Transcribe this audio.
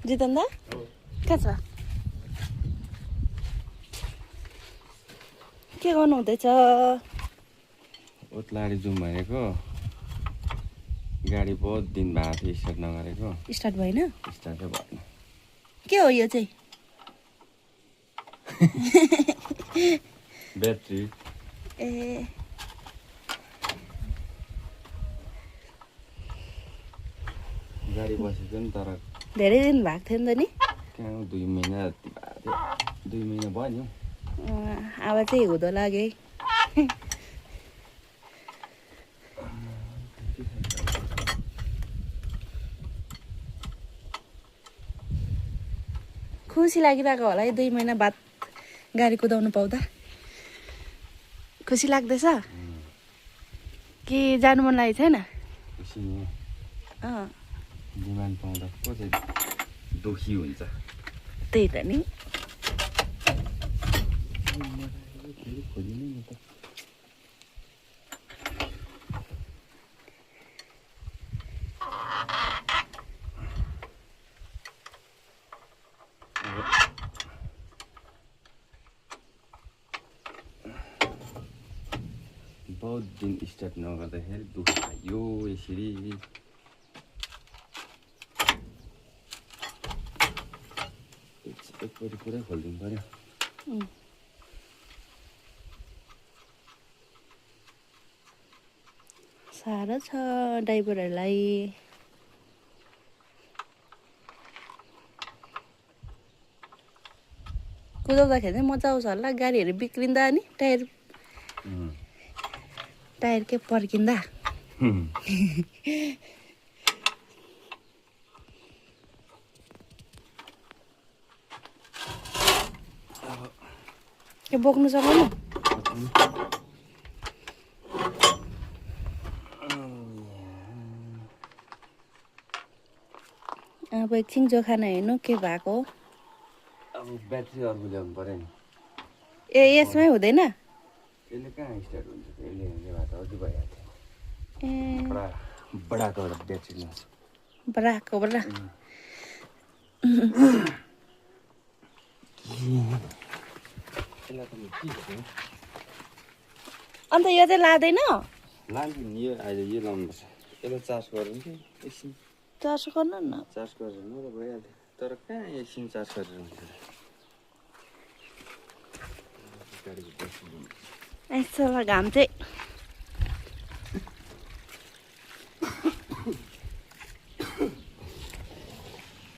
जितन दा कहाँ छ के गर्नु हुँदैछ ओत्लाडी जाउँ भनेको गाडी बहुत दिन भएको थियो स्टार्ट नगरेको स्टार्ट भएन स्टार्टै भएन के हो यो चाहिँ ब्याट्री ए गाडी बसेको नि तर धेरै दिन भएको थियो नि त नि कहाँ 2 महिना जति भएको थियो 2 महिना भयो नि अब चाहिँ हुँदो लाग्यो है खुसी लागिरहेको होला है 2 महिना बाद गाडी कुदाउनु पाउँदा खुसी लाग्दैछ कि जानु मन लागेको छैन खुसी नि अँ डिमान्ड पाउँदा को चाहिँ दुखी हुन्छ त्यही त नि बहुत दिन स्टार्ट नगर्दाखेरि दुःख यो यसरी एकपट्टि पुरै खोलिदिनु पर्यो साह्रो छ ड्राइभरहरूलाई कुदाउँदाखेरि चाहिँ मजा आउँछ होला गाडीहरू बिग्रिँदा नि टायर के पर्किँदा के बोक्नु सक्नु अब एकछिन जोखाना हेर्नु के भएको हो अब ब्याट्री अर्को ल्याउनु पर्यो नि ए यसमै हुँदैन यसले कहाँ स्टार्ट हुन्छ यसले भए त अघि भइहाल्थ्यो ए बडाको एउटा ब्याट्री ल्याउँछु बराको बरा अन्त यो चाहिँ लाँदैन लान्छु नि यो अहिले यो लाउनुपर्छ यसलाई चार्ज गरौँ कि एकछिन चार्ज गर्नु न चार्ज गरेर म त भइहाल्थ्यो तर कहाँ एकछिन चार्ज गरेर हुन्छ यसो घाम चाहिँ